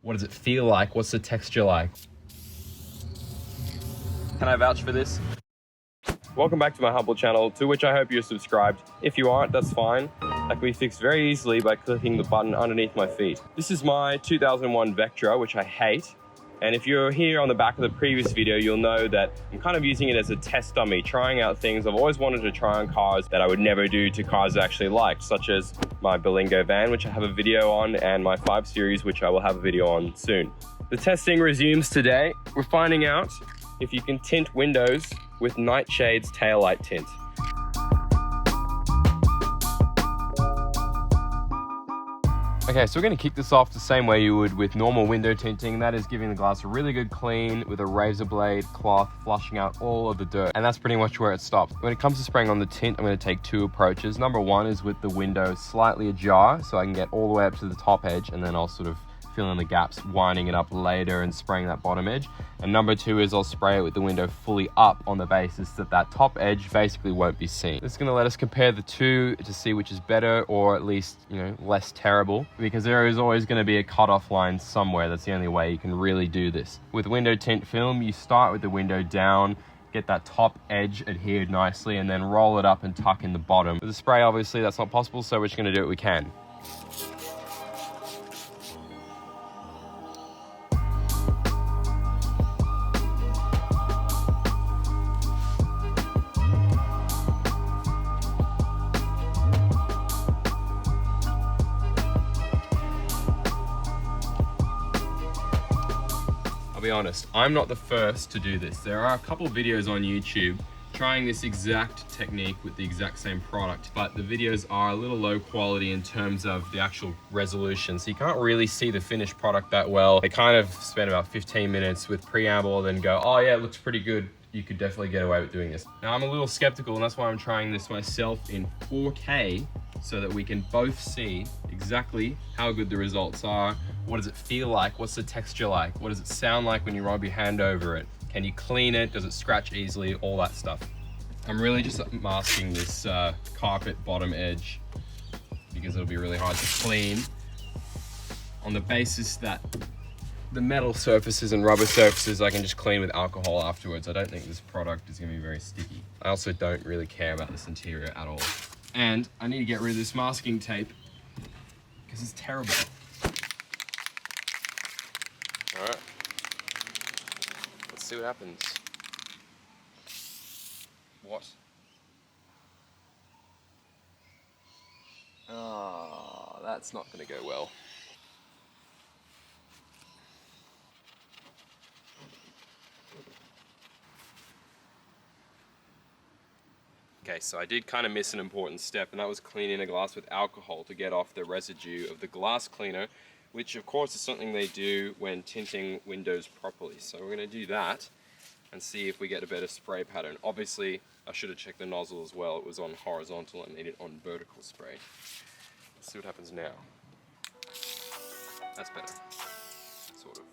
What does it feel like? What's the texture like? Can I vouch for this? Welcome back to my humble channel, to which I hope you're subscribed. If you aren't, that's fine. That can be fixed very easily by clicking the button underneath my feet. This is my 2001 Vectra, which I hate. And if you're here on the back of the previous video, you'll know that I'm kind of using it as a test dummy, trying out things I've always wanted to try on cars that I would never do to cars I actually liked, such as my Berlingo van, which I have a video on, and my 5 Series, which I will have a video on soon. The testing resumes today. We're finding out if you can tint windows with Nightshade's taillight tint. Okay, so we're going to kick this off the same way you would with normal window tinting. That is giving the glass a really good clean with a razor blade cloth, flushing out all of the dirt. And that's pretty much where it stops. When it comes to spraying on the tint, I'm going to take 2 approaches. Number 1 is with the window slightly ajar, so I can get all the way up to the top edge, and then I'll sort of fill in the gaps, winding it up later and spraying that bottom edge. And number 2 is I'll spray it with the window fully up on the basis that that top edge basically won't be seen. This is going to let us compare the two to see which is better, or at least, you know, less terrible, because there is always going to be a cutoff line somewhere. That's the only way you can really do this. With window tint film, you start with the window down, get that top edge adhered nicely, and then roll it up and tuck in the bottom. With the spray, obviously that's not possible, so we're just going to do what we can. Be honest, I'm not the first to do this. There are a couple videos on YouTube trying this exact technique with the exact same product, but the videos are a little low quality in terms of the actual resolution, so you can't really see the finished product that well. They kind of spend about 15 minutes with preamble, then go, oh yeah, it looks pretty good. You could definitely get away with doing this. Now I'm a little skeptical, and that's why I'm trying this myself in 4K, so that we can both see exactly how good the results are. What does it feel like? What's the texture like? What does it sound like when you rub your hand over it? Can you clean it? Does it scratch easily? All that stuff. I'm really just masking this carpet bottom edge because it'll be really hard to clean, on the basis that the metal surfaces and rubber surfaces I can just clean with alcohol afterwards. I don't think this product is gonna be very sticky. I also don't really care about this interior at all. And I need to get rid of this masking tape because it's terrible. All right, let's see what happens. What? Oh, that's not gonna go well. Okay, so I did kind of miss an important step, and that was cleaning a glass with alcohol to get off the residue of the glass cleaner, which of course is something they do when tinting windows properly. So we're going to do that and see if we get a better spray pattern. Obviously, I should have checked the nozzle as well. It was on horizontal. I need it on vertical spray. Let's see what happens now. That's better, sort of.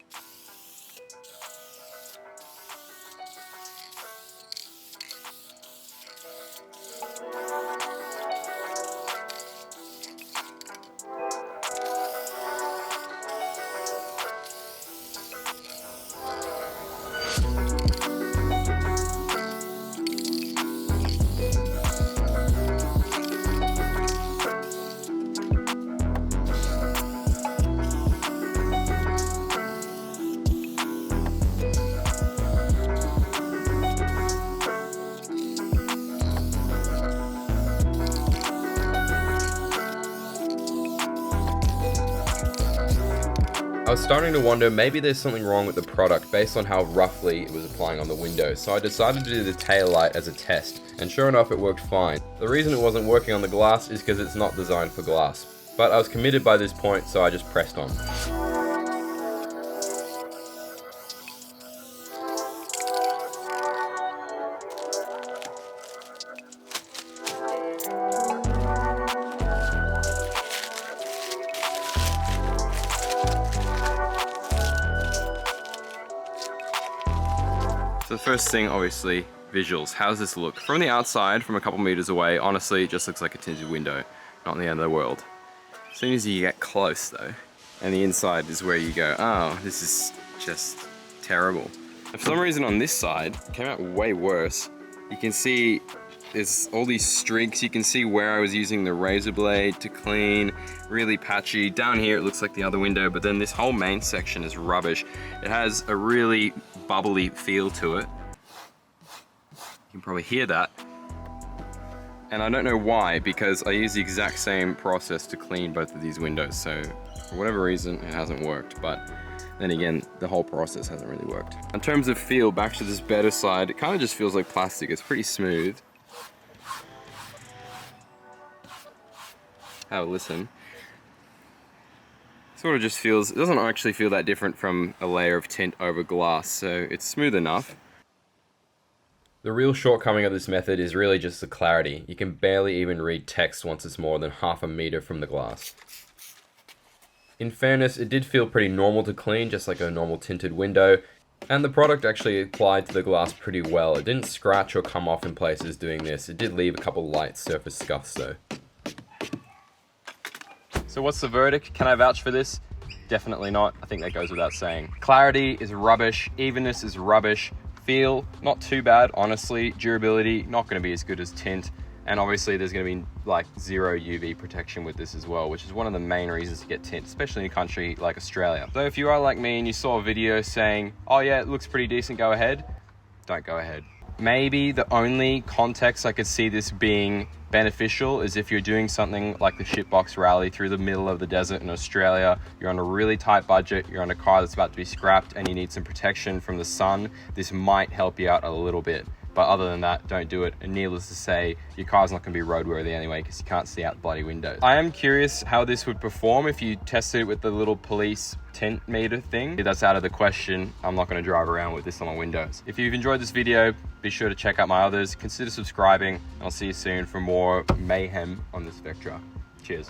I was starting to wonder maybe there's something wrong with the product based on how roughly it was applying on the window, so I decided to do the tail light as a test, and sure enough it worked fine. The reason it wasn't working on the glass is because it's not designed for glass, but I was committed by this point, so I just pressed on. So the first thing, obviously, visuals. How does this look? From the outside, from a couple meters away, honestly, it just looks like a tinted window. Not the end of the world. As soon as you get close though, and the inside is where you go, oh, this is just terrible. For some reason on this side, it came out way worse. You can see there's all these streaks. You can see where I was using the razor blade to clean, really patchy. Down here it looks like the other window, but then this whole main section is rubbish. It has a really bubbly feel to it. You can probably hear that. And I don't know why, because I use the exact same process to clean both of these windows. So for whatever reason, it hasn't worked. But then again, the whole process hasn't really worked. In terms of feel, back to this better side, it kind of just feels like plastic. It's pretty smooth. Have a listen. Sort of just feels, it doesn't actually feel that different from a layer of tint over glass, so it's smooth enough. The real shortcoming of this method is really just the clarity. You can barely even read text once it's more than half a meter from the glass. In fairness, it did feel pretty normal to clean, just like a normal tinted window, and the product actually applied to the glass pretty well. It didn't scratch or come off in places doing this. It did leave a couple light surface scuffs though. So what's the verdict? Can I vouch for this? Definitely not. I think that goes without saying. Clarity is rubbish. Evenness is rubbish. Feel, not too bad, honestly. Durability, not going to be as good as tint. And obviously there's going to be like zero UV protection with this as well, which is one of the main reasons to get tint, especially in a country like Australia. So if you are like me and you saw a video saying, oh yeah, it looks pretty decent, go ahead, don't go ahead. Maybe the only context I could see this being beneficial is if you're doing something like the shitbox rally through the middle of the desert in Australia. You're on a really tight budget, you're on a car that's about to be scrapped and you need some protection from the sun. This might help you out a little bit. But other than that, don't do it. And needless to say, your car's not going to be roadworthy anyway because you can't see out the bloody windows. I am curious how this would perform if you tested it with the little police tint meter thing. If that's out of the question, I'm not going to drive around with this on my windows. If you've enjoyed this video, be sure to check out my others. Consider subscribing, and I'll see you soon for more mayhem on this Vectra. Cheers.